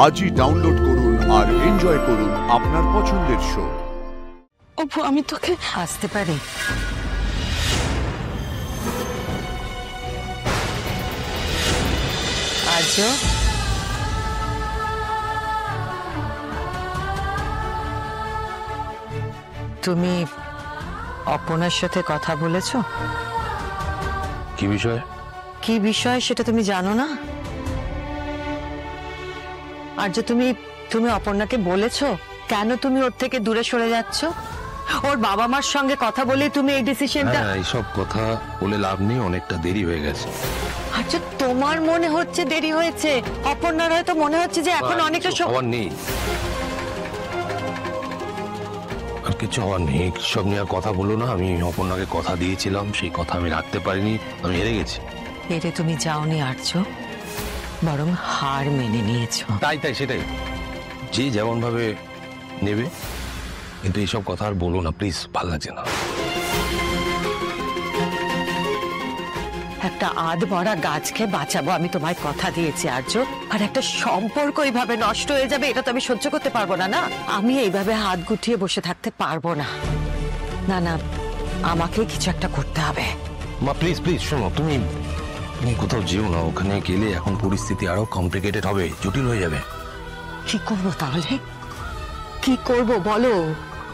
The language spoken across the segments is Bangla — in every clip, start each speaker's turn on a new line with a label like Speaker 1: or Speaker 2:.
Speaker 1: আজই ডাউনলোড করুন আর এনজয় করুন আপনার পছন্দের শো।
Speaker 2: অপু, আমি তোকে
Speaker 3: আসতে পারি? আর্য, তুমি অপনার সাথে কথা বলেছো?
Speaker 4: কি বিষয়?
Speaker 3: কি বিষয় সেটা তুমি জানো না? আর্য, তুমি অপর্ণাকে বলেছো কেন তুমি ওর থেকে দূরে সরে যাচ্ছ? ওর বাবা মার সঙ্গে কথা বলে তুমি এই ডিসিশনটা?
Speaker 4: হ্যাঁ, এইসব কথা বলে লাভ নেই, অনেকটা দেরি হয়ে গেছে।
Speaker 3: আচ্ছা, তোমার মনে হচ্ছে দেরি হয়েছে, অপর্ণার হয়তো মনে হচ্ছে যে এখন অনেকটা
Speaker 4: হওয়ার নেই, আর কিছু হওয়ার নেই। সব নিয়ে কথা বলো না। আমি অপর্ণাকে কথা দিয়েছিলাম, সেই কথা আমি রাখতে পারিনি, আমি হেরে গেছি।
Speaker 3: হেরে তুমি যাওনি আর্য, বরং হার মেনে নিয়েছো।
Speaker 4: তাই সেটাই, যে যেমন ভাবে নেবে, কিন্তু এইসব কথা আর বলো না প্লিজ, ভালো লাগছে না।
Speaker 3: একটা আধ মরা গাছকে বাঁচাবো, আমি তোমায় কথা দিয়েছি আর্য, আর একটা সম্পর্ক এইভাবে নষ্ট হয়ে যাবে এটা তো আমি সহ্য করতে পারবো না। না, আমি এইভাবে হাত গুটিয়ে বসে থাকতে পারবো না। না না, আমাকে কিছু একটা করতে হবে।
Speaker 4: মা প্লিজ শোনো, তুমি কোথাও যেও না। ওখানে গেলে এখন পরিস্থিতি আরো কমপ্লিকেটেড হবে, জটিল হয়ে যাবে।
Speaker 3: কি করবো তাহলে? কি করব বলো?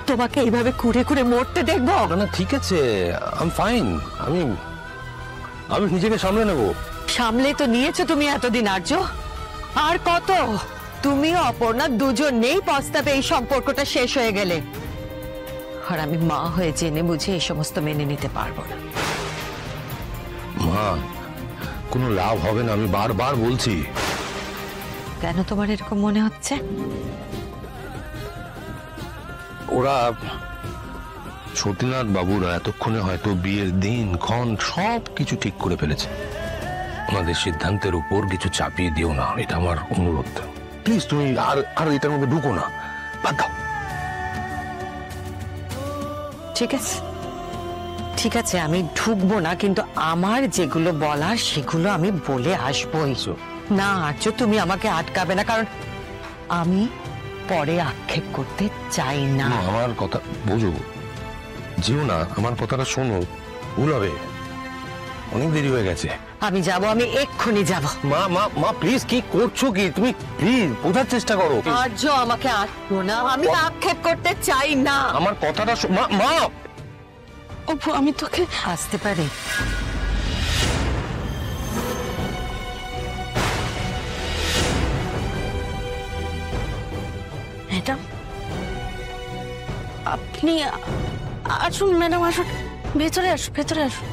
Speaker 3: তোমাকে এইভাবে কুড়ে কুড়ে মরতে দেখবো?
Speaker 4: না ঠিক আছে, আই এম ফাইন, আমি নিজেকে সামলে নেবো।
Speaker 3: সামলে তো নিয়েছো তুমি এতদিন আর্য, আর কত? তুমি অপর্ণা দুজন নেই পস্তাবে এই সম্পর্কটা শেষ হয়ে গেলে। আর আমি মা হয়ে জেনে বুঝে এই সমস্ত মেনে নিতে পারবো না।
Speaker 4: মা, কোনো লাভ হবে না, আমি বারবার বলছি।
Speaker 3: কেন তোমার এরকম মনে হচ্ছে?
Speaker 4: ওরা সতীনাথ বাবুরা এতক্ষণে হয়তো বিয়ের দিন ক্ষণ সব কিছু ঠিক করে ফেলেছে। ওনাদের সিদ্ধান্তের উপর কিছু চাপিয়ে দিও না, এটা আমার অনুরোধ। প্লিজ তুমি আর এটার মধ্যে ঢুকো না, বাদ দাও।
Speaker 3: ঠিক আছে, আমি ঢুকবো না, কিন্তু আমার যেগুলো বলার সেগুলো আমি বলে আসবোই। না আর্য, তুমি আমাকে আটকাবে না, কারণ আমি পরে আক্ষেপ করতে চাই না।
Speaker 4: আমার কথা বোঝো, যেও না, আমার কথাটা শোনো, ভুল হবে, অনেক দেরি হয়ে গেছে।
Speaker 3: আমি যাব, আমি এক্ষুনি যাব।
Speaker 4: মা প্লিজ, কি করছো কি তুমি? প্লিজ বোঝার চেষ্টা করো।
Speaker 3: আর্য, আমাকে আটকো না, আমি আক্ষেপ করতে চাই না।
Speaker 4: আমার কথাটা মা।
Speaker 2: অপু, আমি তোকে
Speaker 3: আসতে পারি?
Speaker 2: ম্যাডাম, আপনি আসুন। ম্যাডাম আসুন, ভেতরে আসুন।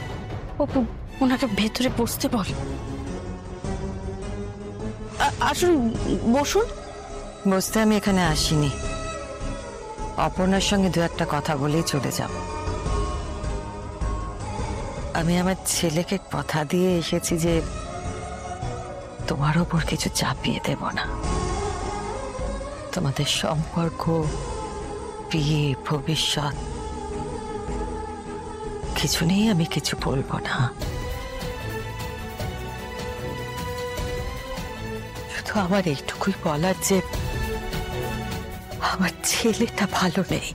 Speaker 2: অপু, ওনাকে ভেতরে বসতে বল। আসুন, বসুন।
Speaker 3: বসতে আমি এখানে আসিনি, অপর্ণার সঙ্গে দু একটা কথা বলেই চলে যাব। আমি আমার ছেলেকে কথা দিয়ে এসেছি যে তোমার ওপর কিছু চাপিয়ে দেব না। তোমাদের সম্পর্ক, বিয়ে, ভবিষ্যৎ কিছু নেই, আমি কিছু বলবো না। শুধু আমার এইটুকুই বলার যে আমার ছেলেটা ভালো নেই।